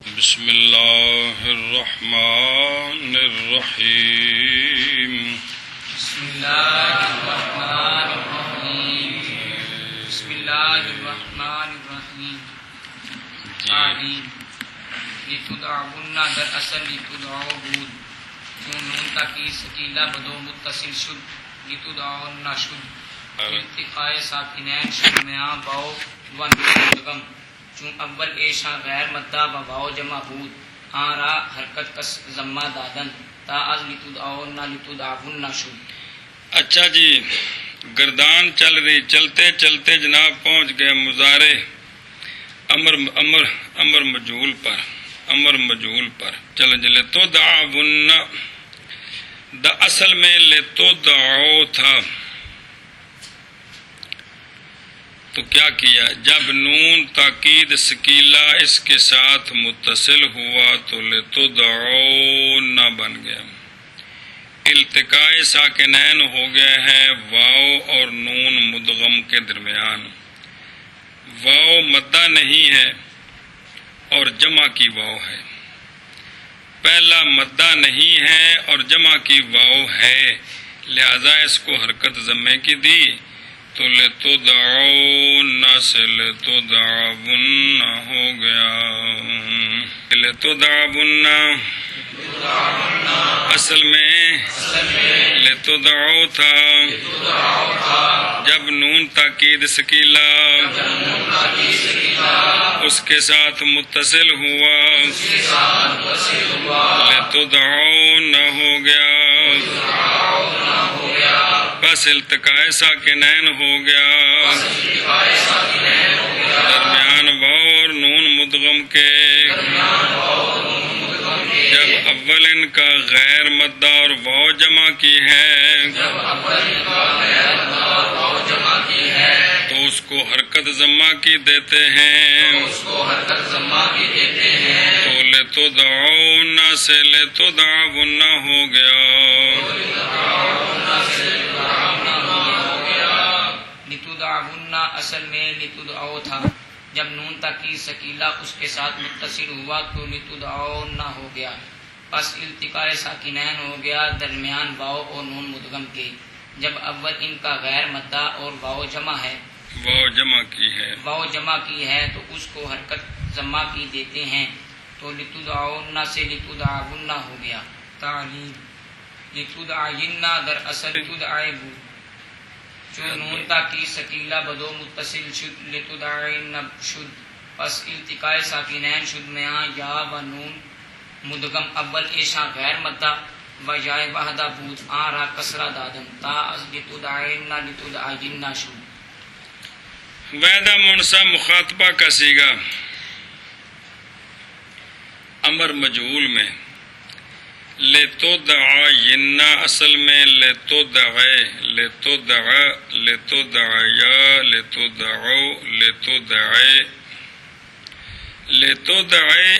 بسم اللہ الرحمن الرحیم بسم اللہ الرحمن الرحیم بسم اللہ الرحمن الرحیم تعلیم لتدعون در اصل لتدعو بود چون نون تاکی سکیلہ بدو متصل شد لتدعون شد ارتقاء ساکنین شد میاں باؤ و نون چون اول ایشا غیر مدہ و واو جمع بود را حرکت کس ضمہ دادن تا از لتدعون لتدعون شد. اچھا جی، گردان چل رہی، چلتے چلتے جناب پہنچ گئے مضارع امر مجہول پر چلو جی. لتدعون دا اصل میں لتدعو تھا، تو کیا کیا؟ جب نون تاکید ثقیلہ اس کے ساتھ متصل ہوا تو لتدعون بن گیا. التقاء ساکنین ہو گئے ہیں واو اور نون مدغم کے درمیان. واو مدہ نہیں ہے اور جمع کی واو ہے. پہلا مدہ نہیں ہے اور جمع کی واو ہے، لہذا اس کو حرکت ضمے کی دی تو لتدعون سے لتدعون ہو گیا. لتدعون اصل میں لتدعو تھا، جب نون تاکید ثقیلہ اس کے ساتھ متصل ہوا لتدعون ہو گیا. بس التقاء ساکنین ہو گیا درمیان واو اور نون مدغم کے. جب اول ان کا غیر مدہ اور واو جمع کی ہے تو اس کو حرکت ضمہ کی دیتے ہیں. تو لتدعون سے لتدعون ہو گیا. لتدعون اصل میں لتدعو تھا، جب نون تاکید ثقیلہ اس کے ساتھ متصل ہوا تو لتدعون ہو گیا. پس التقاء ساکنین ہو گیا درمیان واو اور نون مدغم کے. جب اول ان کا غیر مدہ اور واو جمع کی ہے تو اس کو حرکت ضمہ کی دیتے ہیں. تو لتدعون سے لتدعون ہو گیا. تعلیم لتدعین در اصل لتدعی بود چون نون تاکید ثقیلہ بدو متصل شد لتدعین شد. پس التقاء ساکنین شد میاں یا و نون مدغم اول ایشا غیر مدہ و یائے وحدہ بود را کسرہ دادن تا از لتدعین لتدعین شد. وحدہ منصب مخاطبہ کا صیغہ امر مجہول میں. لتدعین اصل میں لتدعی لتدعی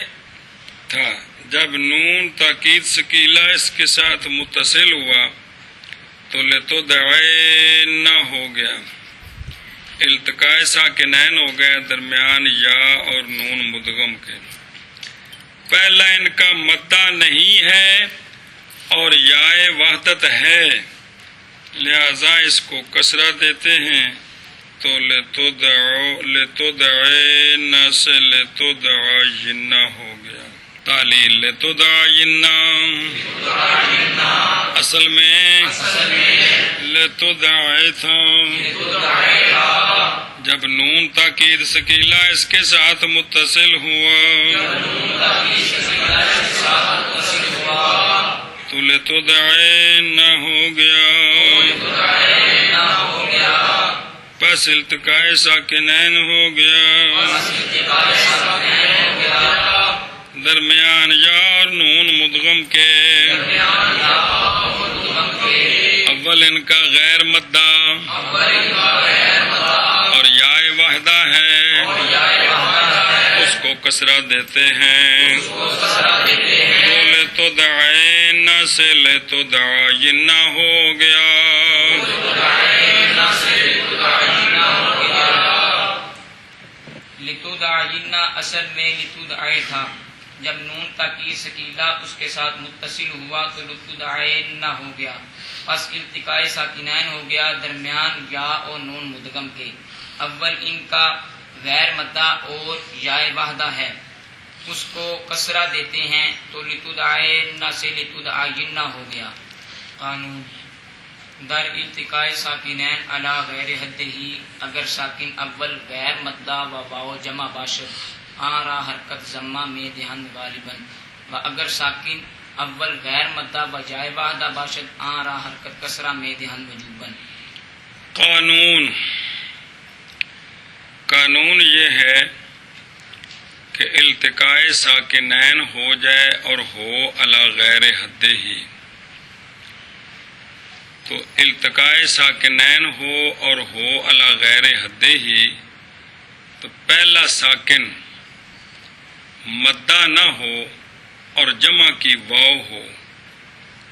تھا، جب نون تاکید ثقیلہ اس کے ساتھ متصل ہوا تو لتدعین ہو گیا. التقاء ساکنین ہو گئے درمیان یا اور نون مدغم کے. پہلا ان کا مدہ نہیں ہے اور یائے وحدت ہے، لہذا اس کو کسرہ دیتے ہیں. تو لتدعین سے لتدعین ہو گیا. تعلیل لتدعین اصل میں لتدعی تھا، جب نون تاکید ثقیلہ اس کے ساتھ متصل ہوا تو لتدعین ہو گیا. پس التقاء ساکنین ہو گیا درمیان یا اور نون مدغم کے. اول ان کا غیر مدہ اور یائے واحدہ ہے، اس کو کسرہ دیتے ہیں. تو لتدعین سے لتدعین ہو گیا. لتدعین اصل میں لتدعی تھا، جب نون تاکید ثقیلہ اس کے ساتھ متصل ہوا تو لتدعین نہ ہو گیا، پس التقاء ساکنین ہو گیا درمیان یا اور نون مدغم کے۔ اول ان کا غیر مدہ اور یائے واحدہ ہے، اس کو کسرہ دیتے ہیں تو لتدعین سے لتدعین ہو گیا۔ قانون در التقاء ساکنین علی غیر حد ہی، اگر ساکن اول غیر مدہ و واو جمع باشد آرا حرکت ضمہ میں دہن غالباً، و اگر ساکن اول غیر مدہ و جائے واحدہ باشد آرا حرکت کسرہ میں دہن وجوباً۔ قانون یہ ہے کہ التقاء ساکنین ہو جائے اور ہو علی غیر حد ہی، تو التقاء ساکنین ہو اور ہو علی غیر حد ہی، تو پہلا ساکن مدہ نہ ہو اور جمع کی واو ہو،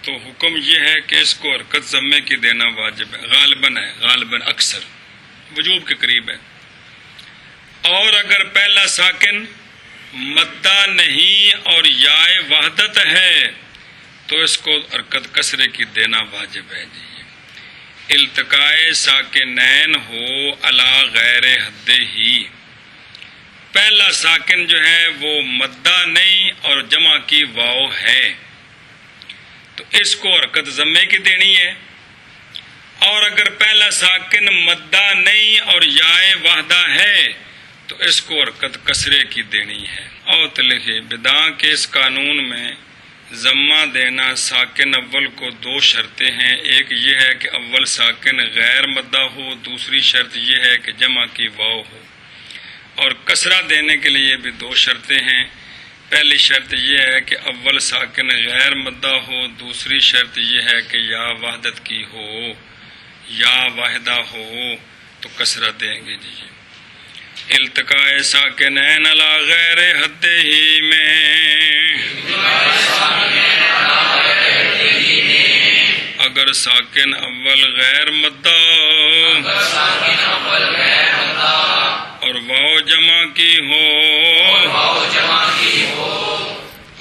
تو حکم یہ ہے کہ اس کو حرکت ضمے کی دینا واجب ہے، غالباً ہے، غالباً اکثر وجوب کے قریب ہے۔ اور اگر پہلا ساکن مدہ نہیں اور یائے وحدت ہے تو اس کو حرکت کسرے کی دینا واجب ہے جی۔ التقاء ساکنین ہو علی غیر حد ہی، پہلا ساکن جو ہے وہ مدہ نہیں اور جمع کی واو ہے تو اس کو حرکت ضمے کی دینی ہے، اور اگر پہلا ساکن مدہ نہیں اور یائے وحدہ ہے تو اس کو حرکت کسرے کی دینی ہے۔ اور لکھے بداں کے اس قانون میں ضمہ دینا ساکن اول کو دو شرطیں ہیں، ایک یہ ہے کہ اول ساکن غیر مدہ ہو، دوسری شرط یہ ہے کہ جمع کی واو ہو، اور کسرہ دینے کے لیے بھی دو شرطیں ہیں، پہلی شرط یہ ہے کہ اول ساکن غیر مدہ ہو، دوسری شرط یہ ہے کہ یا وحدت کی ہو، یا واحدہ ہو تو کسرہ دیں گے جی۔ التقاء ساکنین علی غیر حد ہی میں، اگر ساکن اول غیر مدہ اور واو جمع کی ہو،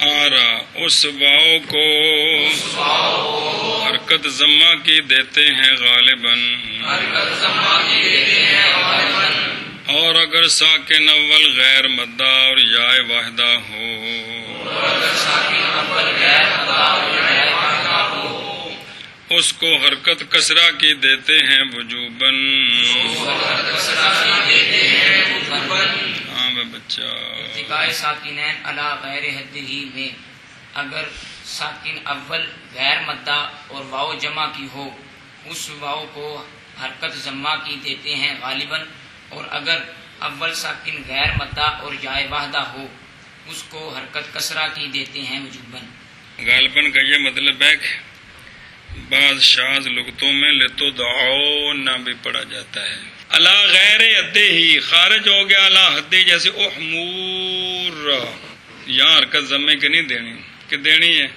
آرا اس واو کو حرکت ضمہ کی دیتے ہیں غالباً، اور اگر ساکن اول غیر مدہ اور یائے واحدہ ہو اس کو حرکت کسرہ کی دیتے ہیں وجوباً۔ ہاں میں بچہ التقاء ساکنین علی غیر حد ہی میں، اگر ساکن اول غیر مدہ اور واو جمع کی ہو اس واو کو حرکت ضمہ کی دیتے ہیں غالباً، اور اگر اول ساکن غیر مدہ اور جائے واحدہ ہو اس کو حرکت کسرہ کی دیتے ہیں وجوباً۔ غالباً کا یہ مطلب ہے کہ بعض شاذ لغتوں میں لتدعون بھی پڑھا جاتا ہے۔ علی غیر حد ہی خارج ہو گیا علی حد، جیسے احمور، یہاں حرکت ضمے کی نہیں دینی کہ دینی ہے۔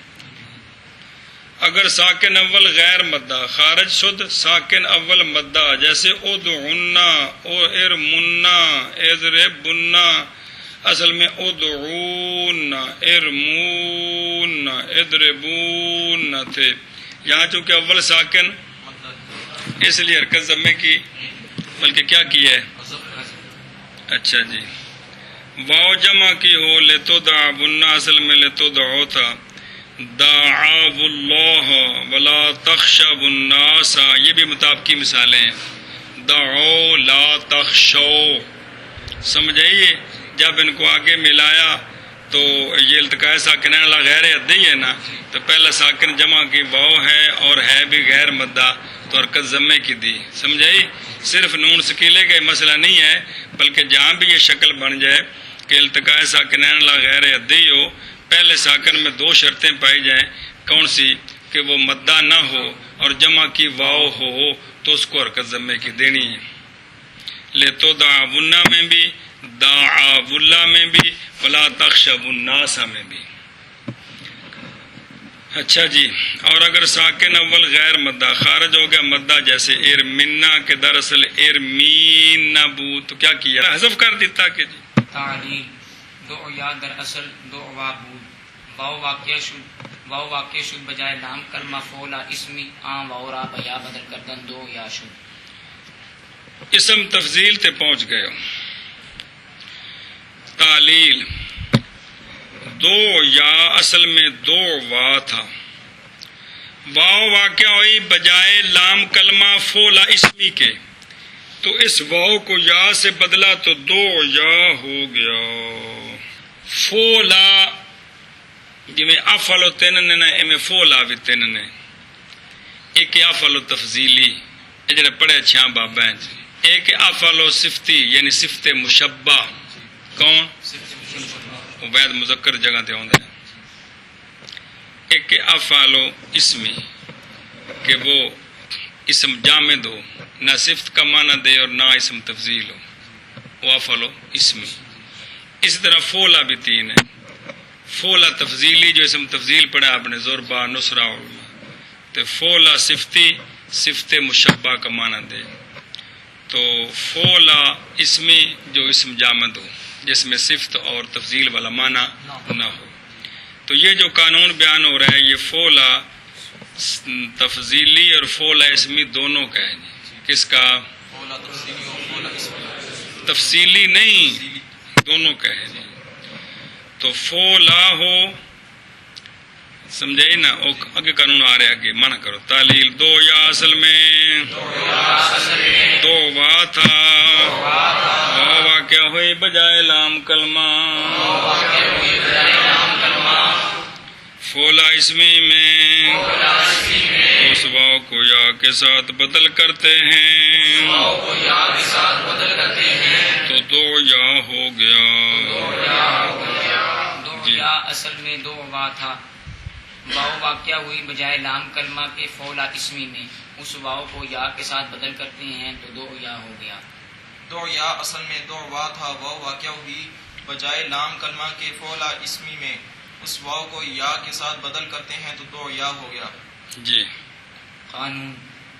اگر ساکن اول غیر مدہ خارج شد ساکن اول مدہ، جیسے ادعونا او ارمنا اضربنا، اصل میں ادعونا ارمونا اضربونا تھے، یہاں چونکہ اول ساکن اس لیے حرکت ضمے کی، بلکہ کیا کی ہے، اچھا جی، واو جمع کی ہو لتدعبن، اصل میں لتدعو تھا، دعاب اللہ ولا تخشب الناس، یہ بھی مطابقی مثالیں ہیں، دعو لا تخشو، سمجھائیے جب ان کو آگے ملایا تو یہ التقاء ساکنین علی غیر حد ہی ہے نا، تو پہلا ساکن جمع کی واو ہے اور ہے بھی غیر مدہ تو حرکت ضمے کی دی، سمجھائی؟ صرف نون سکیلے کا مسئلہ نہیں ہے، بلکہ جہاں بھی یہ شکل بن جائے کہ التقاء ساکنین علی غیر حد ہی ہو، پہلے ساکن میں دو شرطیں پائی جائیں، کون سی؟ کہ وہ مدہ نہ ہو اور جمع کی واو ہو تو اس کو حرکت ضمے کی دینی ہے۔ لتدعبن میں بھی، دعاب اللہ میں بھی، ولا تخشب الناس میں بھی۔ اچھا جی، اور اگر ساکن اول غیر مدہ خارج ہو گیا مدہ، جیسے ارمنا کے دراصل ارمین بو، تو کیا کیا؟ حذف کر دیتا کہ جی تعلیل دو یا در اصل دو وا بود واو واقع شد بجائے لام کلمہ فولا اسمی آن واورا بیا بدل کردن دو یا شد. اسم تفضیل تے پہنچ گئے. تعلیل دو یا اصل میں دو وا تھا. واو واقع ہوئی بجائے لام کلمہ فولا اسمی کے، تو اس واو کو یا سے بدلا تو دو یا ہو گیا. فولا جی افعل تین نے ایویں فولا بھی تین نے. ایک افعل تفضیلی یہ جڑے پڑھے چھیاں بابا ہیں، ایک افعل صفتی یعنی صفت مشبہ. کون؟ عبید مذکر جگہ تے ہوندے ہیں. ایک افعل اسمی کہ وہ اسم جامد ہو، نہ صفت کا معنی دے اور نہ اسم تفضیل ہو، وہ افعل اسمی. اس طرح فولا بھی تین ہے. فولا تفضیلی جو اسم تفضیل پڑھا آپ نے ضربہ نصرہ تو فولا صفتی صفت مشبہ کا معنی دے. تو فولا اسمی جو اسم جامد ہو جس میں صفت اور تفضیل والا معنی نہ ہو. تو یہ جو قانون بیان ہو رہا ہے یہ فولا تفضیلی اور فولا اسمی دونوں کا ہے. کس کا؟ تفصیلی نہیں، دونوں کا ہے. تو فولا ہو سمجھائی نا. آگے قانون آ رہا ہے کہ منع کرو. تعلیل دو یا اصل میں دو وا تھا. وا واقع ہوئی بجائے لام کلمہ فولا اسمی میں، اس واو کو یا کے ساتھ بدل کرتے ہیں تو دو یا ہو گیا. دو یا اصل میں دو وا تھا. واو واقع ہوئی بجائے لام کلمہ کے فولا اسمی میں، اس واو کو یا کے ساتھ بدل کرتے ہیں تو دو یا ہو گیا. دو یا اصل میں دو وا تھا. واو واقع ہوئی بجائے لام کلمہ کے فولا اسمی میں، اس واو کو یا کے ساتھ بدل کرتے ہیں تو دو یا ہو گیا. جی قانون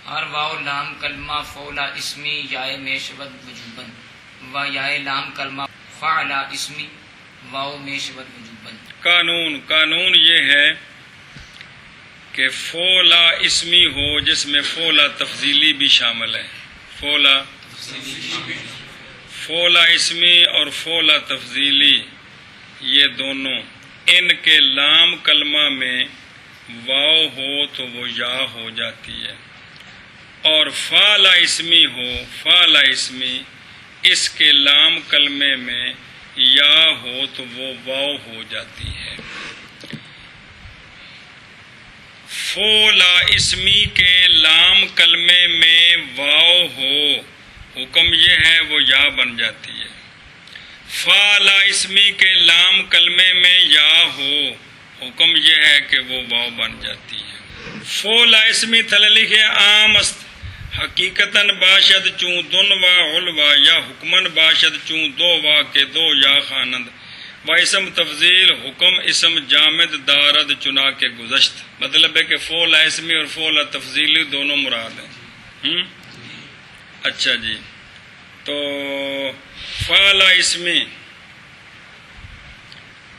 ہر واو لام کلمہ فولا اسمی یائے میشود وجوبن و یائے لام کلمہ فعلا اسمی واو میشود وجوبن. قانون یہ ہے کہ فولا اسمی ہو جس میں فولا تفضیلی بھی شامل ہے. فولا اسمی اور فولا تفضیلی یہ دونوں، ان کے لام کلمہ میں واو ہو تو وہ یا ہو جاتی ہے، اور فعلا اسمی ہو، فعلا اسمی اس کے لام کلمے میں یا ہو تو وہ واو ہو جاتی ہے. فولا اسمی کے لام کلمے میں واو ہو، حکم یہ ہے وہ یا بن جاتی ہے. فعلا اسمی کے لام کلمے میں یا ہو، حکم یہ ہے کہ وہ واو بن جاتی ہے. فولا اسمی تھلے لکھے عام است حقیقتاً باشد چون دن وا علوا یا حکمن باشد چون دو وا کے دو یا خانند و اسم تفضیل حکم اسم جامد دارد چنا کے گزشت. مطلب ہے کہ فولا اسمی اور فولا تفضیلی دونوں مراد ہیں. اچھا جی، تو فعلا اسمی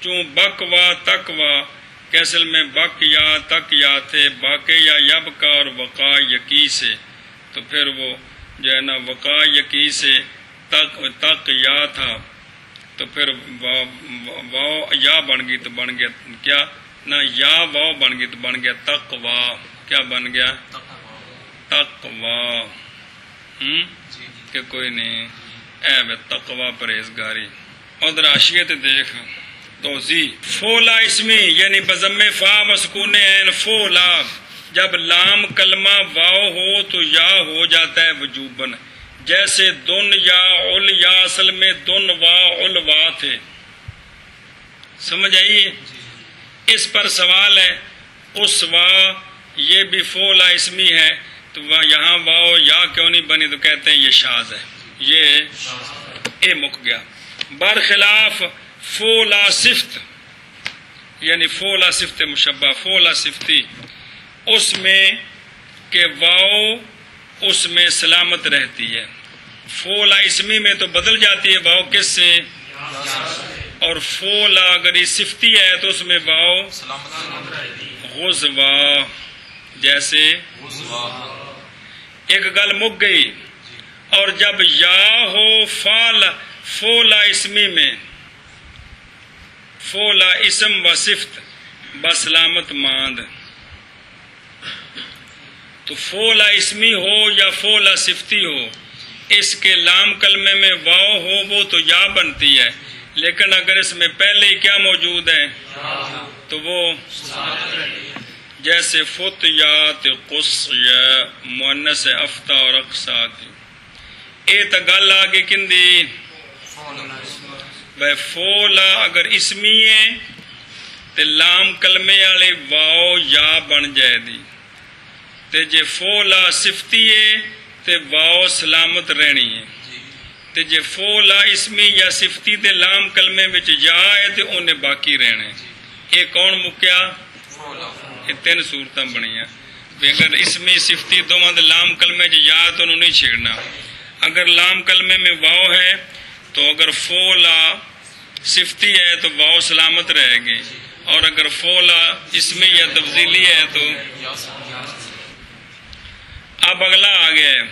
چون بک وا تک وا کیسل میں بک یا تک یا تھے، باقی یا یب کا اور وقا یقی سے، تو پھر وہ جو ہے نا وقا یقی سے تک یا تھا، تو پھر واو یا بن گئی تو بن گیا کیا نہ یا واو بن گئی تو بن گیا تقوا. کیا بن گیا؟ تقوا. کہ کوئی نہیں اے تقوا پرہیزگاری. ادھر آشیت دیکھ توضیح. فولا اسمی یعنی بضم فا و سکون عین فولا، جب لام کلمہ واو ہو تو یا ہو جاتا ہے وجوباً. جیسے دن یا ال یا اصل میں دن وا ال وا تھے. سمجھ آئیے؟ اس پر سوال ہے اس وا یہ بھی فولا اسمی ہے تو یہاں واو یا کیوں نہیں بنی؟ تو کہتے ہیں یہ شاذ ہے، یہ مک گیا. برخلاف فولا صفت یعنی فولا صفت مشبہ، فولا صفتی، اس میں کہ واو اس میں سلامت رہتی ہے. فولا اسمی میں تو بدل جاتی ہے واو کس سے؟ اور فولا اگر یہ صفتی ہے تو اس میں واو سلامت رہتی غزوا، جیسے ایک گل مک گئی. اور جب یا ہو فولا اسمی میں، فولا اسم و صفت بسلامت ماند. تو فولا اسمی ہو یا فولا صفتی ہو، اس کے لام کلمے میں واو ہو وہ تو یا بنتی ہے، لیکن اگر اس میں پہلے ہی کیا موجود ہے تو وہ جیسے فتیات قص یا مؤنث افتا اور اقصات. اے تا گل آگے کندی بے فولا اگر اسمی ہے تے لام کلمے والے واو یا بن جائے دی، تے جے فولا صفتی ہے تے واو سلامت رہنی ہے، تے جے فولا اسمی یا صفتی تے لام کلمے وچ یا ہے تے انہیں باقی رہنے. یہ کون مکیا؟ یہ تین صورتاں بنیاں. اگر اسمی صفتی دونوں دے لام کلمے وچ یا تو انہوں نہیں چھیڑنا. اگر لام کلمے میں واو ہے تو اگر فولا صفتی ہے تو واو سلامت رہے گی، اور اگر فولا اسمی یا تفضیلی ہے تو. اب اگلا آ گیا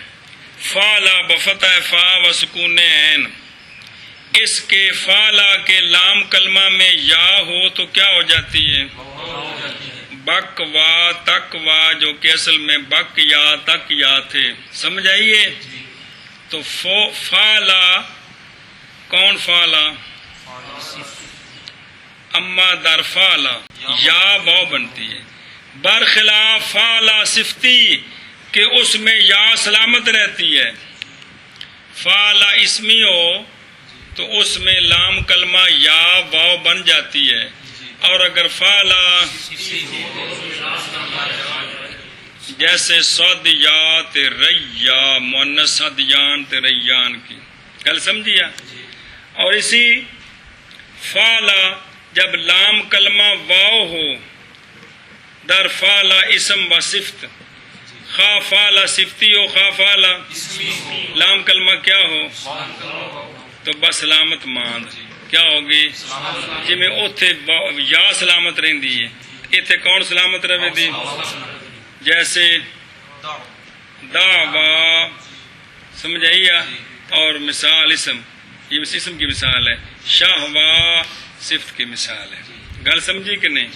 فالا بفتح فا و سکون عین. اس کے فالا کے لام کلمہ میں یا ہو تو کیا ہو جاتی ہے؟ بک وا تک وا، جو کہ اصل میں بک یا تک یا تھے. سمجھ آئیے؟ تو فالا کون فالا؟ اما در فالا یا واو بنتی ہے، برخلاف فالا صفتی کہ اس میں یا سلامت رہتی ہے. فالا اسمی ہو تو اس میں لام کلمہ یا واو بن جاتی ہے، اور اگر فالا جیسے صدیات ریا مؤنث صدیان تے ریان کی گل سمجھیا. اور اسی فالا جب لام کلمہ واو ہو در فالا اسم و صفت، خواہ فالا صفتی ہو خواہ فالا لام کلمہ کیا ہو تو بسلامت ماند کیا ہوگی؟ جی میں اوتھے یا سلامت رہندی ہے، ایتھے کون سلامت رہے دی؟ جیسے دعوا. سمجھ آئی؟ اور مثال اسم، یہ اسم کی مثال ہے. شہوا صفت کی مثال ہے. گل سمجھی کہ نہیں؟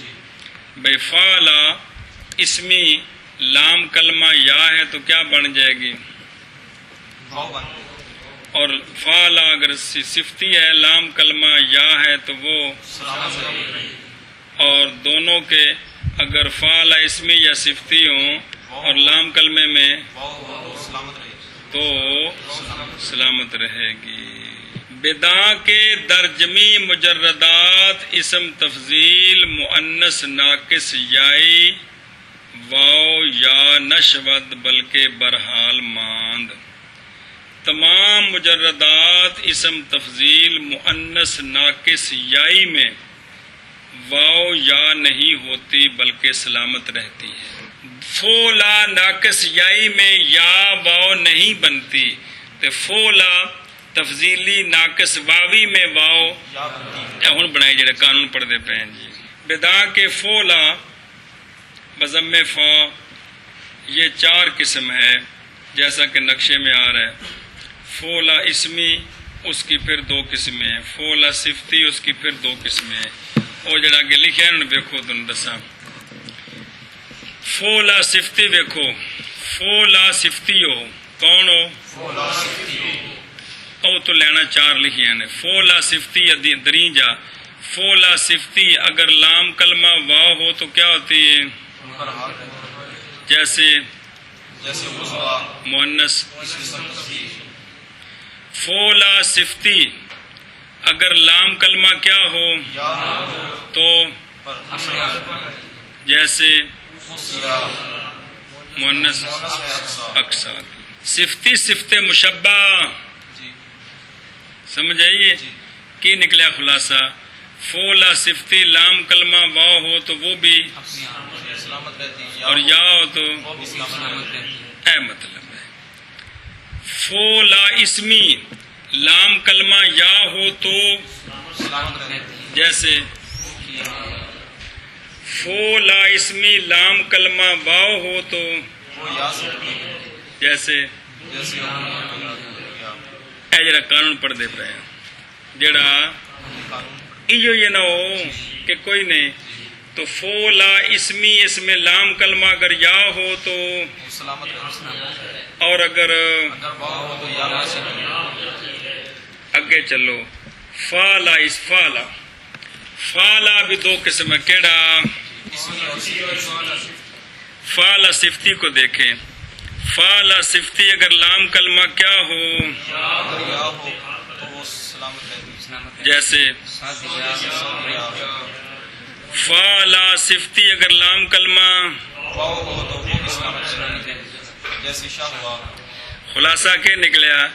بھئی فالا اسمی لام کلمہ یا ہے تو کیا بن جائے گی؟ اور فالا اگر صفتی ہے لام کلمہ یا ہے تو وہ، اور دونوں کے اگر فالا اسمی یا صفتی ہوں اور لام کلمے میں تو سلامت رہے گی. بدا کے درجمی مجردات اسم تفضیل مؤنث ناقص یائی واو یا نشود بلکہ برحال ماند. تمام مجردات اسم تفضیل مؤنث ناقص یائی میں واو یا نہیں ہوتی بلکہ سلامت رہتی ہے. فولا ناقص یائی میں یا واو نہیں بنتی، تو فولا تفضیلی ناقص واوی میں واو ہن بنائے جڑے قانون پڑھتے پے ہیں جی. بدا کے فولا بضم فا یہ 4 قسم ہے جیسا کہ نقشے میں آ رہا ہے. فولا اسمی اس کی پھر 2 قسمیں ہیں، فولا صفتی اس کی پھر 2 قسمیں ہیں. وہ جڑا کہ لکھا ہے انہوں نے ویکھو تم دساں. فولا صفتی ویکھو، فولا صفتی ہو کون ہو؟ او تو لینا 4 لکھیاں نے. فولا صفتی دریں جا. فولا صفتی اگر لام کلمہ واو ہو تو کیا ہوتی ہے؟ جیسے مؤنث. فولا صفتی اگر لام کلمہ کیا ہو تو جیسے مؤنث اقصاد. صفتی صفت مشبہ سمجھ آئیے کی نکلیا خلاصہ؟ فولا صفتی لام کلمہ واو ہو تو وہ بھی اور یا ہو تو اے مطلب ہے. فولا اسمی لام کلمہ یا ہو تو سلامت رہتی ہے. جیسے فو لا اسمی لام کلمہ واو ہو تو وہ یا سکتی ہے جیسے جیسے اے جڑا قانون پڑھ دے پہ جڑا ایو یہ نہ ہو کہ کوئی نہیں تو فو لا اسمی اس میں لام کلمہ اگر یا ہو تو سلامت رہتی ہے. اور اگر اگر واو ہو تو یا سکتی ہے. اگے چلو فالا اس فالا فالا بھی دو قسم ہے کیڑا فالا صفتی کو دیکھیں فالا صفتی اگر لام کلمہ کیا ہو اگر یا ہو تو وہ سلامت رہتی ہے. جیسے فالا صفتی اگر لام کلمہ واو ہو تو وہ بھی سلامت رہتی ہے. جیسے شاہ ہوا. خلاصہ کہ نکلیا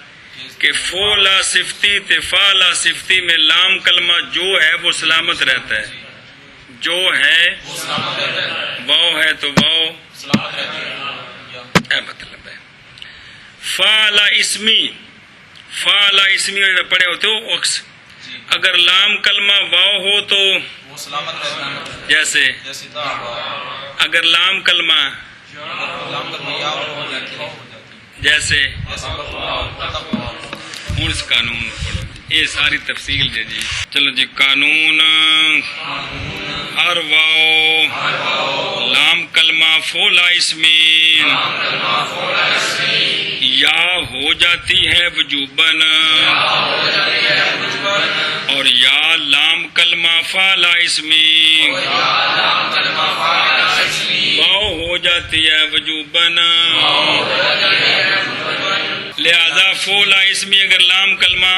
کہ فولا صفتی تے فالا صفتی میں لام کلمہ جو ہے وہ سلامت رہتا ہے جو ہے واو ہے تو واو سلامت رہتی ہے. اے مطلب ہے فالا اسمی پڑھے ہوتے ہو اکس اگر لام کلمہ واو ہو تو وہ سلامت رہتی ہے. جیسے جیسے تا ہوا. اگر لام کلمہ لام کلمہ یا ہو جاتی ہے. جیسے جیسے تب ہوا. ہوں اس قانون پڑھو یہ ساری تفصیل جی چلو جی قانون ہر واو لام کلمہ فولا اسمی یا ہو جاتی ہے وجوباً اور یا لام کلمہ فالا اسمی واو ہو جاتی ہے وجوباً لہذا فولا اسمی اگر لام کلمہ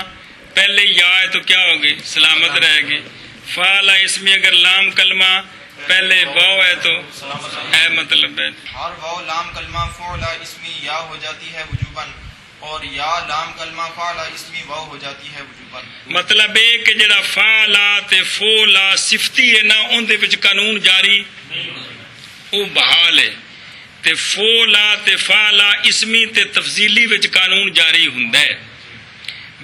پہلے یا ہے تو کیا ہوگی سلامت رہے گی فالا اسمی اگر لام کلمہ پہلے واو ہے تو اے مطلب ہے ہر واو لام کلمہ فعلا اسمی یا ہو جاتی ہے وجوباً اور یا لام کلمہ فعلا اسمی واو ہو جاتی ہے وجوباً. مطلب ہے کہ جڑا فالا تے فولا صفتی ہے نا ان دے وچ قانون جاری او بحال ہے تے فولا تے فالا اسمی تے تفضیلی وچ قانون جاری ہوندا ہے.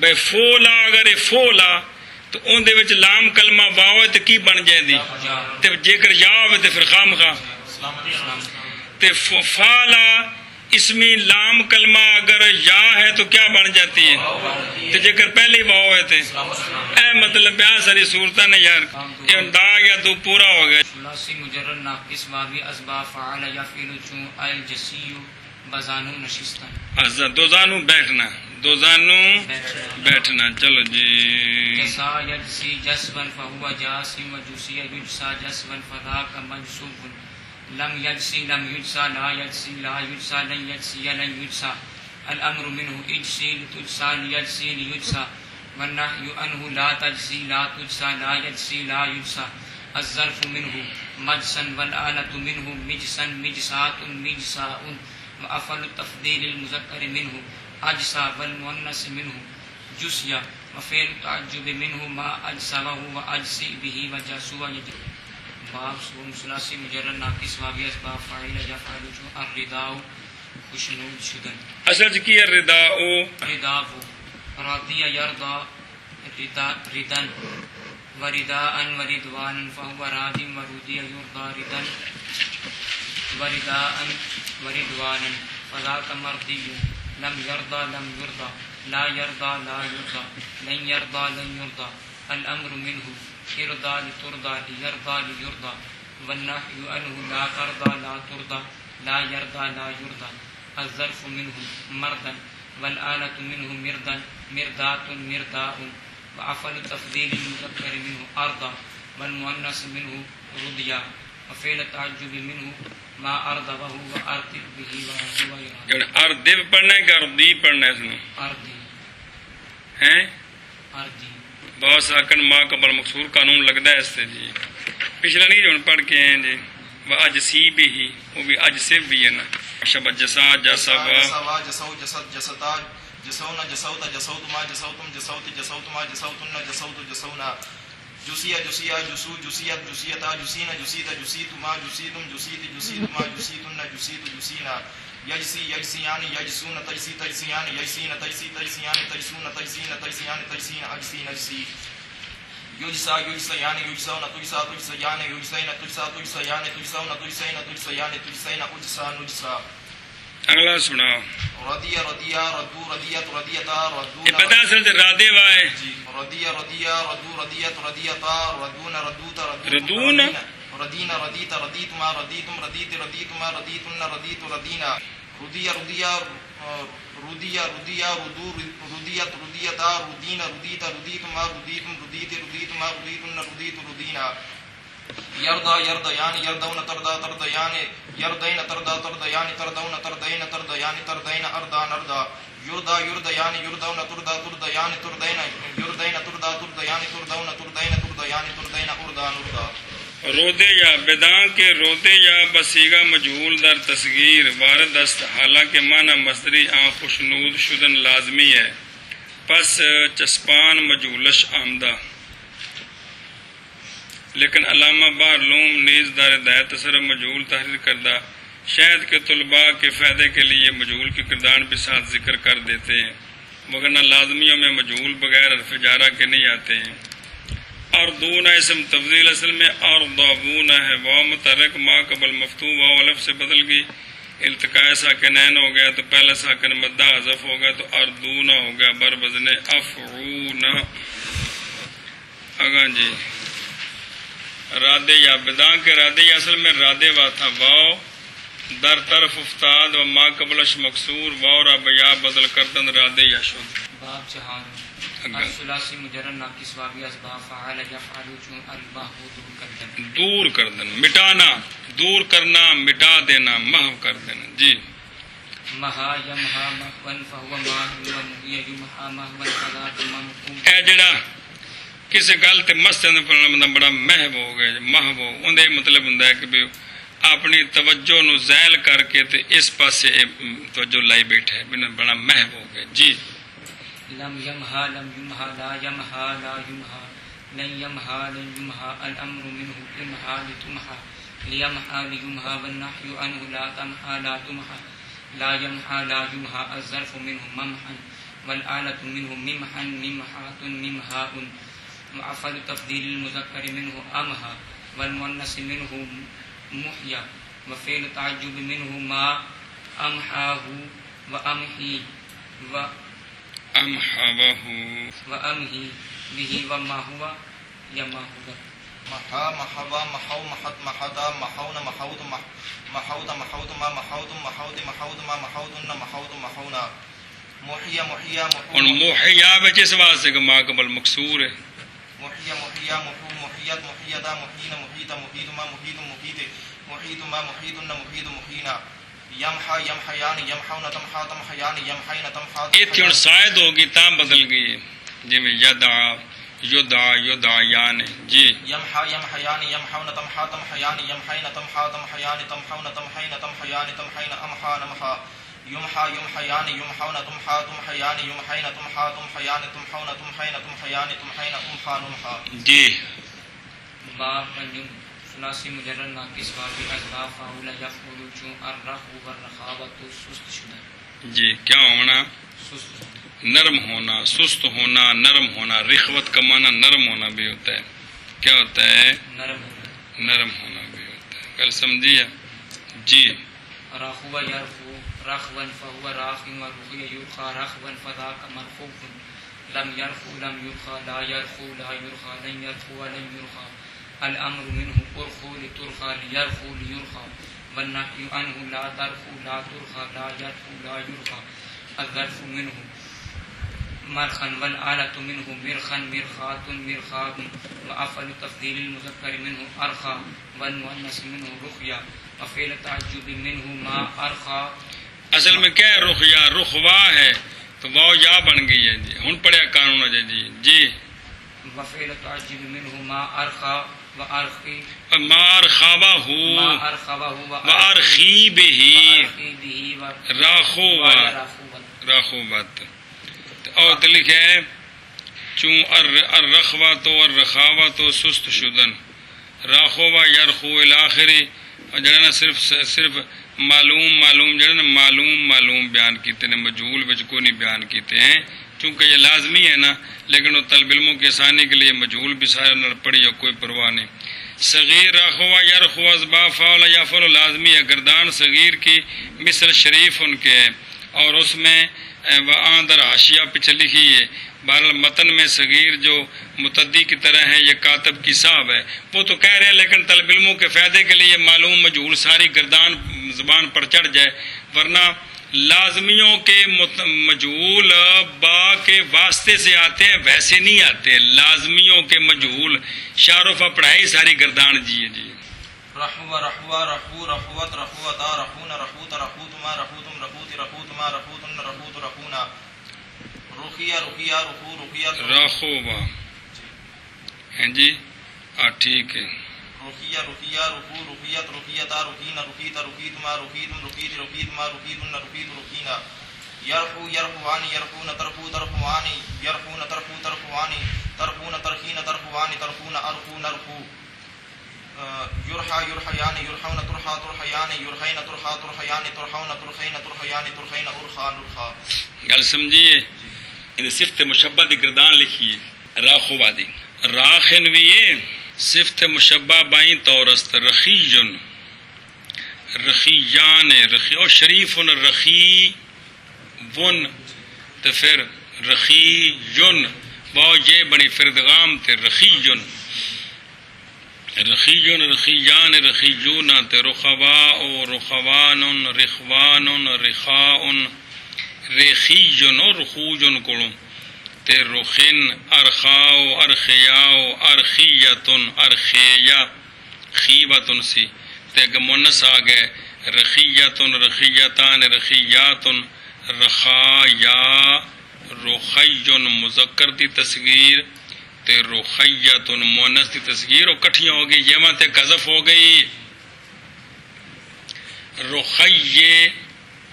بے فولا اگر فولا تو ان دے وچ لام کلمہ واو ہے تے کی بن جائے دی تے جے کر یا ہوے تے پھر خامخواہ تے فالا اسمی لام کلمہ اگر یا ہے تو کیا بن جاتی ہے تے جے کر پہلے واو ہے تے اے مطلب ہے ساری صورتاں نے یار یہ انداز یا تو پورا ہو گیا. ثلاثی مجرد ناقص واوی اسباب فعل یا فعل چون الجسی بزانو نشستن دو زانو بیٹھنا دو زانو بیٹھنا. چلو جی جسا یجسی جسبا فہو جاسم وجسی یجسا جسبا فذاک مجسوب لم یجسی لم یجسا لا یجسی لا یجسا لن یجسی لن یجسا الامر منه اجسی لتجسا لیجسی لیجسا والنحی عنه لا تجسی لا تجسا لا یجسی لا یجسا الظرف منه مجسا والآلة منه مجسا مجسات مجساء وأفل التفضيل المذكر منه أجسا والمؤنث منه جسيا وفعل التعجب منه ما أجسبه وأجسي به وجاسوا يجب. باب سوم ثلاثی مجرد ناقص واوی اسباب فاعل یا فاعل جو الرداء خوشنود شدن. اصل کی الرداء رداء راضی یرضا ردن ورداء وردوان فهو راض ورودی یرضا ردن ورداء وردوانا فذاك مرضی لم يرضى لم يرضى لا يرضى لا يرضى لن يرضى لن يرضى الامر منه ارضى لترضى ليرضى ليرضى والنهي عنه لا ترضى لا ترضى لا يرضى لا يرضى الظرف منه مرضا والآلة منه مرضا مرضات مرضاء وأفعل التفضيل المذكر منه أرضى والمؤنث منه رضيا وفعل التعجب منه ما أرضبه وأرضب به وهو يرضى. اردب پڑھنا ہے کہ اردی پڑھنا ہے اس میں أرضي ہیں أرضي بہت ساکن ماں قبل مقصور قانون لگتا ہے اس سے جی پچھلا نہیں جو پڑھ کے ہیں جی وہ اج سی بھی ہی وہ بھی اج سے بھی ہے نا شب جسا جسوا جسو جسد جسدا جسونا جسوتا جسوتما جسوتم جسوت جسوتما جسوتن جسوت جسونا جسیا جسیا جسو جسیت جسیتا جسینا جسیتا جسیتما جسیتم جسیت جسیتما جسیتن جسیت جسینا یجسی یجسیان یجسون تجسی تجسیان یجسین تجسی تجسیان تجسون تجسین تجسیان تجسین اجسین اجسی یجسا یجسیان یجسون تجسا تجسیان یجسین تجسا تجسیان تجسون تجسین تجسیان تجسین اجسا نجسا. اگلا سناؤ. ردیا ردیا ردو ردیت ردیتا ردون. یہ پتہ اصل سے رادے وائے. جی ردیا ردیا ردو ردیت ردیتا ردون ردوتا ردون ردینا ردیتا ردیتما ردیتم ردیت ردیتما ردیتن ردیت ردینا ردیا ردیا ردیا ردیا ردو ردیت ردیتا ردینا ردیتا ردیتما ردیتم ردیت ردیتما ردیتن ردیت ردینا یردا یردیان یردون تردا تردیان یردین تردا تردیان تردون تردین تردیان تردین اردان اردا یردا یردیان یردون تردا تردیان تردین یردین تردا تردیان تردون تردین تردیان تردین اردان اردا. رودے یا بداں کے رودے یا بسیگا مجہول در تصغیر وارد است، حالانکہ معنی مصدری آن خوشنود شدن لازمی ہے، پس چسپان مجہولش آمدہ. لیکن علامہ بارلوم نیز دار دایت تصرف مجہول تحریر کردہ شاید کے طلباء کے فائدے کے لیے مجہول کے کردار بھی ساتھ ذکر کر دیتے ہیں، وگرنہ لازمیوں میں مجہول بغیر حرف جارہ کے نہیں آتے ہیں. اردون اسم تفضیل اصل میں اردابون ہے، واو متحرک ما قبل مفتوح واو الف سے بدل گئی، التقاء ساکنین ہو گیا تو پہلا ساکن مدہ حذف ہو گیا تو اردون ہو گیا بر وزن افعون. اگاں جی رادے یا بداں کے رادے یا اصل میں رادے وا تھا، واو در طرف افتاد و ما قبلش مکسور واو را بیا بدل کردن رادے یا شد. باب جہان الثلاثی مجرد ناقص واوی اسباب فعال یفعل چون الباء دور کردن مٹانا، دور کرنا، مٹا دینا، محو کر دینا. جی مہا یمہا محون فہو ماہ یمہا محون فلا تمام. اے جڑا کسی گل تے مسجد پڑھنا بندہ بڑا محو ہو گیا، محو اندے مطلب ہوندا ہے کہ بھی اپنی توجہ نو زائل کر کے تے اس پاسے توجہ لائی بیٹھا ہے، بڑا محو ہو گیا. جی لم يمها لم يمها لا يمها لا يمها لن يمها لن يمها الأمر منه إمها لتمها ليمها ليمها والنحي عنه لا تمها لا تمها لا يمها لا يمها الظرف منه ممحا والآلة منه ممحا ممحات ممهاء معفل تفضيل المذكر منه أمها والمؤنث منه محيا وفعل تعجب منه ما أمحاه وأمحي امحوه وامحي به وما هو يما هو. محا محوا محو محت محدا محون محوت محوت محوت ما محوت محوت محوت ما محوتن محوت محونا محیا محیا اور محیا بچ اس واسطے کہ ما قبل مکسور ہے. محیا محیا محو محیت محیدا محین محیتا محیت ما محیت محیت محیت ما محیتن محیت محینا یمحا یمحیان یمحون تمحا تمحیان یمحین تمحا. ایتھے ہن شاید ہوگی تاں بدل گئی جی میں یدعا یدعا یدعیان. جی یمحا یمحیان یمحون تمحا تمحیان یمحین تمحا تمحیان تمحون تمحین تمحیان تمحین امحا نمحا یمحا یمحیان یمحون تمحا تمحیان یمحین تمحا تمحیان تمحون تمحین تمحیان تمحین امحا نمحا. جی باب پنجم ثلاثی مجرد ناقص واوی اسباب فاعل یفعل چون الرخو والرخاوۃ سست شدہ. جی کیا ہونا؟ سست نرم ہونا، سست ہونا، نرم ہونا. رخوت کا معنی نرم ہونا بھی ہوتا ہے. کیا ہوتا ہے؟ نرم نرم ہونا بھی ہوتا ہے. کل سمجھیے. جی رخو یرخو رخوا فهو راخ ورخی یرخى رخوا فذاک مرخوف لم یرخو لم یرخى لا یرخو لا یرخى لن یرخو ولن یرخى الامر منه ارخو لترخى ليرخو ليرخى والنهي عنه لا ترخو لا ترخى لا يرخو لا يرخى الظرف منه مرخا والآلة منه مرخا مرخات مرخات وأفعل تفضيل المذكر منه أرخى والمؤنث منه رخيا وفعل تعجب منه ما أرخى. اصل میں کیا ہے؟ رخیا رخوا ہے تو واو یا بن گئی ہے. جی ہن پڑھیا قانون ہے. جی جی وفعل تعجب منه ما أرخى وأرخي ما أرخبه وأرخي به راخوبت. اور لکھے چون الرخوۃ والرخاوۃ سست شدن راخوبہ یرخو الاخری. اور جڑا صرف معلوم جڑے نا معلوم بیان کیتے نے، مجہول وچ کوئی نہیں بیان کیتے ہیں، چونکہ یہ لازمی ہے نا، لیکن وہ طالب علموں کے آسانی کے لیے مجہول بھی سارے نہ پڑھی اور کوئی پرواہ نہیں۔ صغیر رخوا یرخو ازبا فعل یفعل لازمی ہے، گردان صغیر کی مثل شریف ان کے ہے، اور اس میں وآندر حاشیہ پیچھے لکھی ہے۔ بہرحال متن میں صغیر جو متعدی کی طرح ہے، یہ کاتب کی صاحب ہے، وہ تو کہہ رہے ہیں، لیکن طالب علموں کے فائدے کے لیے معلوم مجہول ساری گردان زبان پر چڑھ جائے، ورنہ لازمیوں کے مجہول با کے واسطے سے آتے ہیں، ویسے نہیں آتے۔ لازمیوں کے مجہول شارفہ پڑھائی ساری گردان جی۔ رخوا رخوا رخو رخوت رخوتا رخون رخوت رخوتما رخوتم رخوت رخوتما رخوتن رخوت رخونا رخیہ رخیہ رخو رخیت رخوبا ہیں جی، ٹھیک ہے۔ رخیہ رخیہ رخو رخیت رخیتا رخین رخیت رخیتما رخیتم رخیت رخیتما رخیتن رخیت رخینا یرخو یرخوانی یرخون ترخو ترخوانی یرخون ترخو ترخوانی ترخون ترخین ترخوانی ترخون ارخون ارخو یرحا یرحیان یرحون ترحا ترحیان یرحین ترحا ترحیان ترحون ترحین ترحیان ترحین ارخا نرخا۔ گل سمجھیے، ان صفت مشبہ دی گردان لکھیے راخوبا دی راخن بھی صفت مشبہ بائیں تورست رخیجن رخیجان رخی اور شریفن رخی ون تو پھر رخیجن باؤ یہ بنی فردغام تے رخیجن رخیجن رخیجان رخیجون تے رخواء رخوان رخوان رخاء رخیجن اور رخوجن کلوں تے رخن ارخاء ارخیاء ارخیتن ارخیہ خیبتن سی تے مونس آگئے رخیتن رخیتان رخیاتن رخایا رخیجن مذکر دی تصغیر تے رخیتن مونس دی تصغیر اور کٹھیاں ہو گئی، یہاں تے قذف ہو گئی رخیہ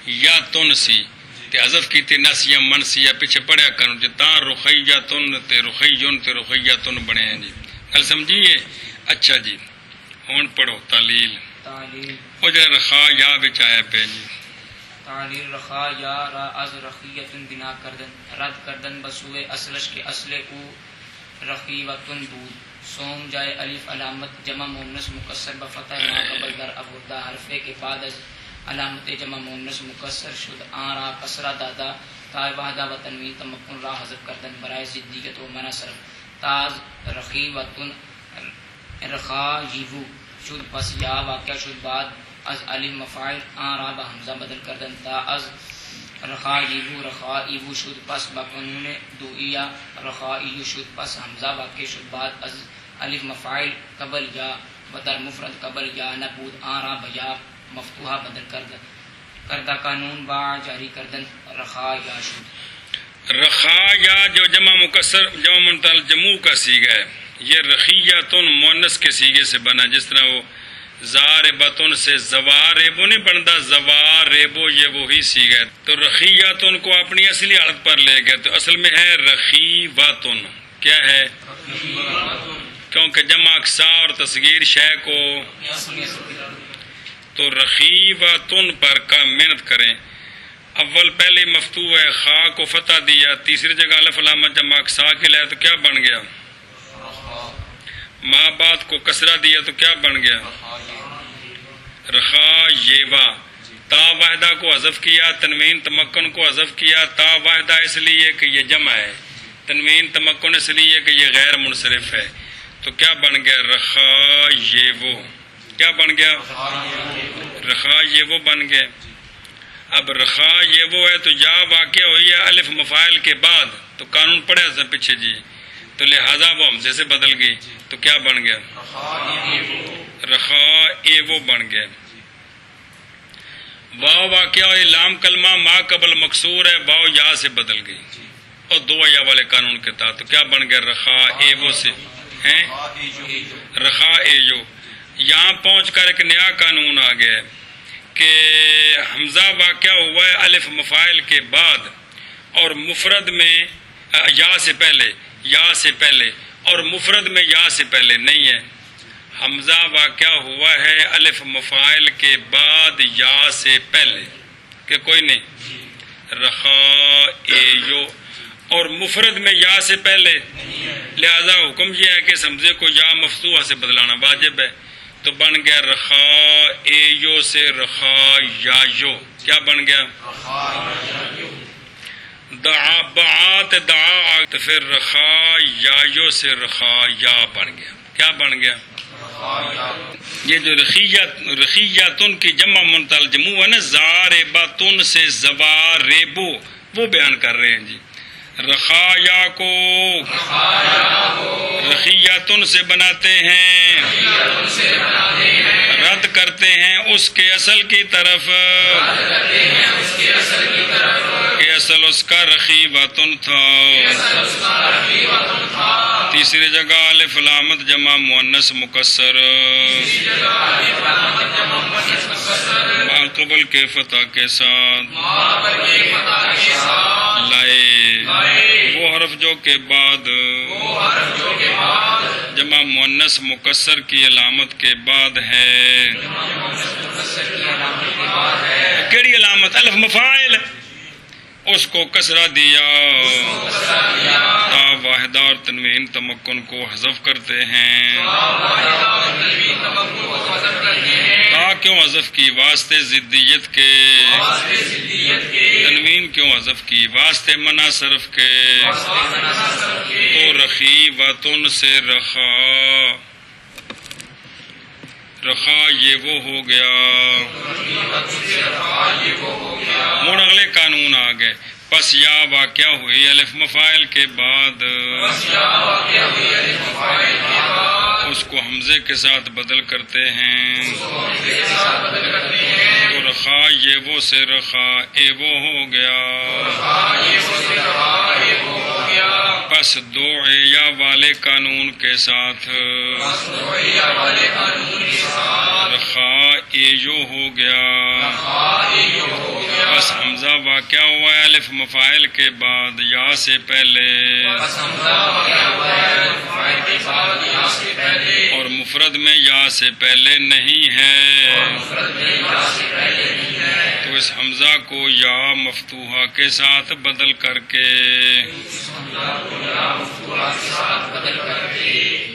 یا تن سی تے حذف کی تے نس یا من سی یا پیچھے پڑھیا کروں جتا رخیتن تے رخیجن تے رخیتن بنے ہیں جی۔ گل سمجھیے؟ اچھا جی، ہون پڑھو تعلیل وہ جو رخا یا بچ آیا پہ جی۔ تعلیل رخا یا را از رخیتن بنا کردن رد کردن بسوئے اصلش کے اصل او رخیوتن بود سوم جائے الف علامت جمع مونس مکسر بفتح ما قبل در ابوردہ حرفے کے بعد از علامت جمع مونس مکسر شد آن را کسرہ دادا تا وحدہ و تنوین تمکن را حذف کردن برائے زدیت و منع صرف تاز رخیوتن رخا جیوو شد پس یا واقع شد بعد از الف مفاعل آن را با حمزہ بدل کردن تا از رخائیو رخائیو شد پس با قانون دوئیہ رخائیو شد پس حمزہ واقع شد بعد از الف مفاعل قبل یا و در مفرد قبل یا نبود آن را بیا مفتوحہ بدل کردہ قانون با جاری کردن رخایا شد۔ رخایا جو جمع مکسر جمع منتقل جمع کا سیغہ ہے، یہ رخیتن مونس کے سیغے سے بنا، جس طرح وہ زاربتن سے زواربو نہیں بنتا، زواربو یہ وہی سیغہ ہے، تو رخیتن کو اپنی اصلی حالت پر لے گئے، تو اصل میں ہے رخیواتن، کیا ہے؟ کیونکہ جمع اکسار اور تصغیر شے کو، تو رخیواتن پر کا محنت کریں۔ اول پہلے مفتوح ہے، خا کو فتح دیا، تیسری جگہ الف علامت جمع اکسار کے لئے تو کیا بن گیا؟ ما بعد کو کسرہ دیا تو کیا بن گیا؟ رخا ییوا۔ تا واحدہ کو حذف کیا، تنوین تمکن کو حذف کیا، تا واحدہ اس لیے کہ یہ جمع ہے، تنوین تمکن اس لیے کہ یہ غیر منصرف ہے، تو کیا بن گیا؟ رخا ییوو۔ کیا بن گیا؟ رخا ییوو بن گئے۔ اب رخا ییوو ہے تو یا واقع ہوئی ہے الف مفاعل کے بعد، تو قانون پڑھا تھا پیچھے جی، تو لہذا وہ ہمزے سے بدل گئی، تو کیا بن گیا؟ رخا ایوو بن گئے۔ واو واقعہ اور لام کلمہ ما قبل مکسور ہے، واو یا سے بدل گئی اور دو یا والے قانون کے تحت، تو کیا بن گیا؟ رخا ایوو سے ہیں رخا ایجو۔ یہاں پہنچ کر ایک نیا قانون آ گیا کہ حمزہ واقعہ ہوا ہے الف مفاعل کے بعد اور مفرد میں یا سے پہلے، یا سے پہلے، اور مفرد میں یا سے پہلے نہیں ہے۔ حمزہ واقع ہوا ہے الف مفاعل کے بعد یا سے پہلے کہ کوئی نہیں، رخائیو، اور مفرد میں یا سے پہلے، لہذا حکم یہ ہے کہ اس حمزے کو یا مفتوحہ سے بدلانا واجب ہے، تو بن گیا رخائیو سے رخایایو، کیا بن گیا؟ دعا بعات دعا، تو پھر رخایایو سے رخایا بن گیا، کیا بن گیا؟ یہ جو رخیاتن کی جمع منتل جمع ہے نا، زارباتن سے زواربو، وہ بیان کر رہے ہیں جی۔ رخایا کو رخیاتن سے بناتے ہیں، رد کرتے ہیں اس کے اصل کی طرف کہ اصل اس کا رخیواتن تھا۔ تیسری جگہ الف علامت جمع مؤنث مکسر قبل کے فتح کے ساتھ لائے، وہ حرف جو کے بعد جمع مؤنث مکسر کی علامت کے بعد ہے۔ کیڑی علامت؟ الف مفاعل، اس کو کسرہ دیا، تا واحدہ اور تنوین تمکن کو حذف کرتے ہیں۔ تا کیوں حذف کی؟ واسطے ضدیت کے۔ تنوین کیوں حذف کی؟ واسطے منع صرف کے۔ تو رخیواتن سے رخا، رخا یہ وہ ہو گیا۔ ہوں اگلے قانون آ گئے، پس یا واقع ہوئی الف مفاعل کے بعد، اس کو حمزے کے ساتھ بدل کرتے ہیں، تو رخا یہ وہ سے رخا اے وہ ہو گیا۔ پس دو یا والے قانون کے ساتھ رخا اے یو ہو گیا۔ پس حمزہ واقع ہوا ہے الف مفاعل کے بعد یا سے پہلے، اور مفرد میں یا سے پہلے نہیں ہے، تو اس حمزہ کو یا مفتوحہ کے ساتھ بدل کر کے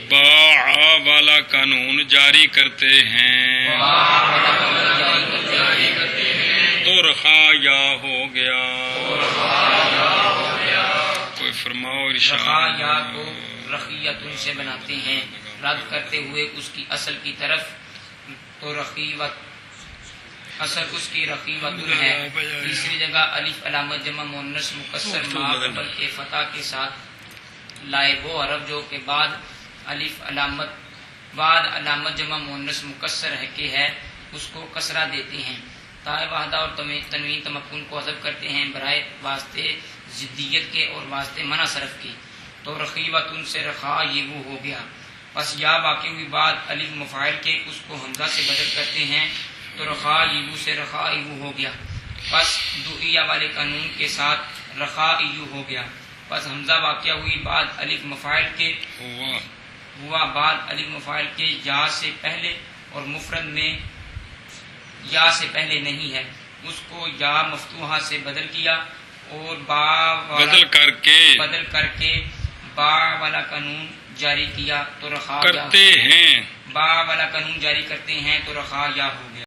باع والا قانون جاری کرتے ہیں، تو رخا یا ہو گیا۔ کوئی فرماؤ ارشاد۔ رخا یا کو رخیتن سے بناتے ہیں، رد کرتے ہوئے اس کی اصل کی طرف، تو رخیوت اصل اس کی رخیوتن ہے۔ تیسری جگہ الف علامت جمع مؤنث مکسر ما قبل کے فتح کے ساتھ لائے، وہ حرف جو کے بعد الف علامت جمع مؤنث مکسر ہے کہ ہے، اس کو کسرہ دیتے ہیں، تائے واحدہ اور تنوین تمکن کو حذف کرتے ہیں برائے واسطے ضدیت کے اور واسطے منع صرف کے، تو رخیوتن سے رخا یہ وہ ہو گیا۔ پس یا واقع ہوئی بعد الف مفاعل کے، اس کو حمزہ سے بدل کرتے ہیں، تو رخا ایو سے رخا ایو ہو گیا۔ پس دعیا والے قانون کے ساتھ رخا ایو ہو گیا۔ پس حمزہ واقع ہوئی بعد الف مفاعل کے، ہوا بعد الف مفاعل کے یا سے پہلے، اور مفرد میں یا سے پہلے نہیں ہے، اس کو یا مفتوحہ سے بدل کیا، اور بدل کر کے با والا قانون جاری کیا، تو رخا کرتے ہیں، با والا قانون جاری کرتے ہیں، تو رخا یا ہو گیا۔